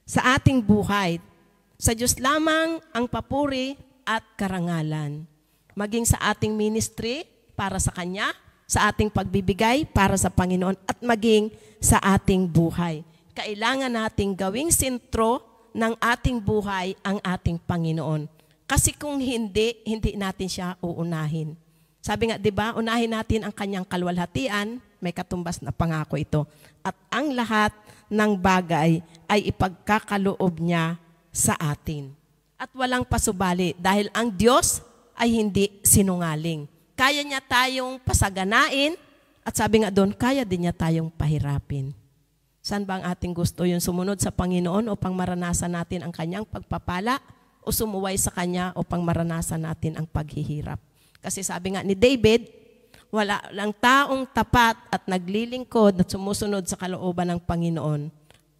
sa ating buhay. Sa Diyos lamang ang papuri at karangalan. Maging sa ating ministry para sa Kanya, sa ating pagbibigay para sa Panginoon, at maging sa ating buhay. Kailangan nating gawing sentro ng ating buhay ang ating Panginoon. Kasi kung hindi natin siya uunahin. Sabi nga, di ba, unahin natin ang Kanyang kalwalhatian, may katumbas na pangako ito. At ang lahat ng bagay ay ipagkakaloob niya sa atin. At walang pasubali dahil ang Diyos ay hindi sinungaling. Kaya niya tayong pasaganain at sabi nga doon, kaya din niya tayong pahirapin. Saan ba ang ating gusto? Yung sumunod sa Panginoon upang maranasan natin ang Kanyang pagpapala o sumuway sa Kanya upang maranasan natin ang paghihirap? Kasi sabi nga ni David, wala lang taong tapat at naglilingkod at sumusunod sa kalooban ng Panginoon,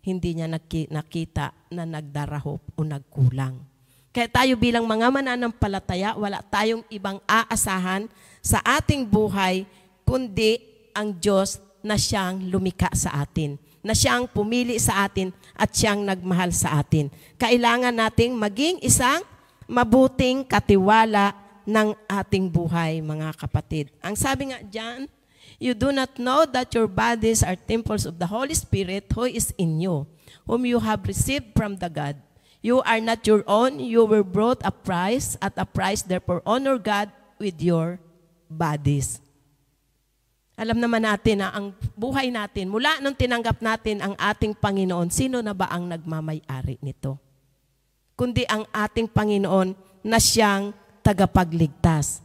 hindi niya nakita na nagdarahop o nagkulang. Kaya tayo bilang mga mananampalataya, wala tayong ibang aasahan sa ating buhay, kundi ang Diyos na siyang lumikha sa atin, na siyang pumili sa atin at siyang nagmahal sa atin. Kailangan nating maging isang mabuting katiwala ng ating buhay, mga kapatid. Ang sabi nga dyan, you do not know that your bodies are temples of the Holy Spirit who is in you, whom you have received from the God. You are not your own, you were bought at a price, therefore honor God with your bodies. Alam naman natin na ang buhay natin, mula nung tinanggap natin ang ating Panginoon, sino na ba ang nagmamay-ari nito? Kundi ang ating Panginoon na siyang tagapagligtas.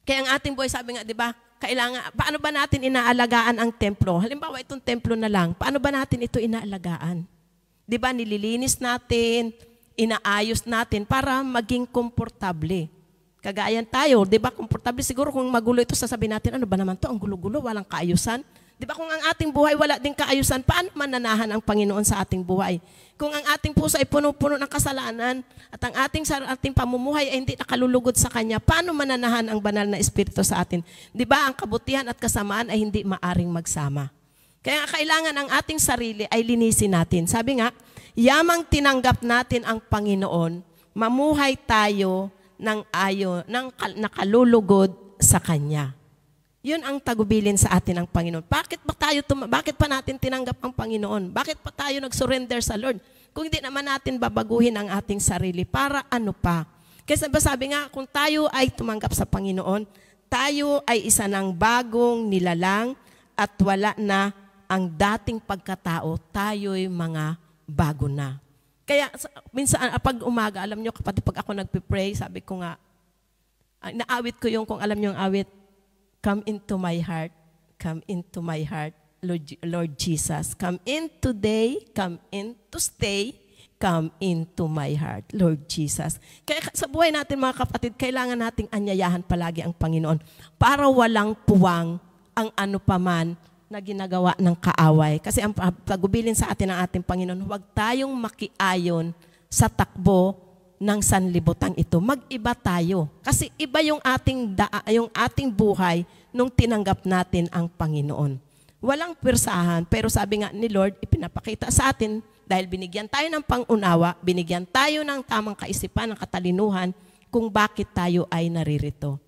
Kaya ang ating buhay, sabi nga, di ba, kailangan, paano ba natin inaalagaan ang templo? Halimbawa, itong templo na lang, paano ba natin ito inaalagaan? Di ba, nililinis natin, inaayos natin para maging komportable. Kagayan tayo, di ba, komportable siguro kung magulo ito, sasabihin natin, ano ba naman to, ang gulo-gulo, walang kaayusan. Di ba, kung ang ating buhay wala din kaayusan, paano mananahan ang Panginoon sa ating buhay? Kung ang ating puso ay puno-puno ng kasalanan at ang ating pamumuhay ay hindi nakalulugod sa Kanya, paano mananahan ang banal na Espiritu sa atin? Di ba, ang kabutihan at kasamaan ay hindi maaring magsama. Kaya kailangan ang ating sarili ay linisin natin. Sabi nga, yamang tinanggap natin ang Panginoon, mamuhay tayo ng nakalulugod sa Kanya. Yun ang tagubilin sa atin ng Panginoon. Bakit pa natin tinanggap ang Panginoon? Bakit pa tayo nag-surrender sa Lord? Kung hindi naman natin babaguhin ang ating sarili, para ano pa? Kasi sabi nga, kung tayo ay tumanggap sa Panginoon, tayo ay isa ng bagong nilalang at wala na ang dating pagkatao, tayo'y mga bago na. Kaya minsan, pag umaga, alam nyo kapatid, pag ako nagpipray, sabi ko nga, naawit ko yung, kung alam nyo ang awit, come into my heart, Lord Jesus. Come in today, come in to stay, come into my heart, Lord Jesus. Kaya sa buhay natin mga kapatid, kailangan nating anyayahan palagi ang Panginoon para walang puwang ang ano paman na ginagawa ng kaaway. Kasi ang tagubilin sa atin ng ating Panginoon, huwag tayong makiayon sa takbo ng sanlibutan ito. Mag-iba tayo. Kasi iba yung ating buhay nung tinanggap natin ang Panginoon. Walang persahan, pero sabi nga ni Lord, ipinapakita sa atin, dahil binigyan tayo ng pangunawa, binigyan tayo ng tamang kaisipan, ng katalinuhan, kung bakit tayo ay naririto.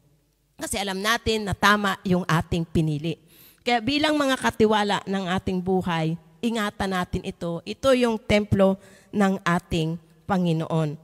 Kasi alam natin na tama yung ating pinili. Kaya bilang mga katiwala ng ating buhay, ingatan natin ito. Ito yung templo ng ating Panginoon.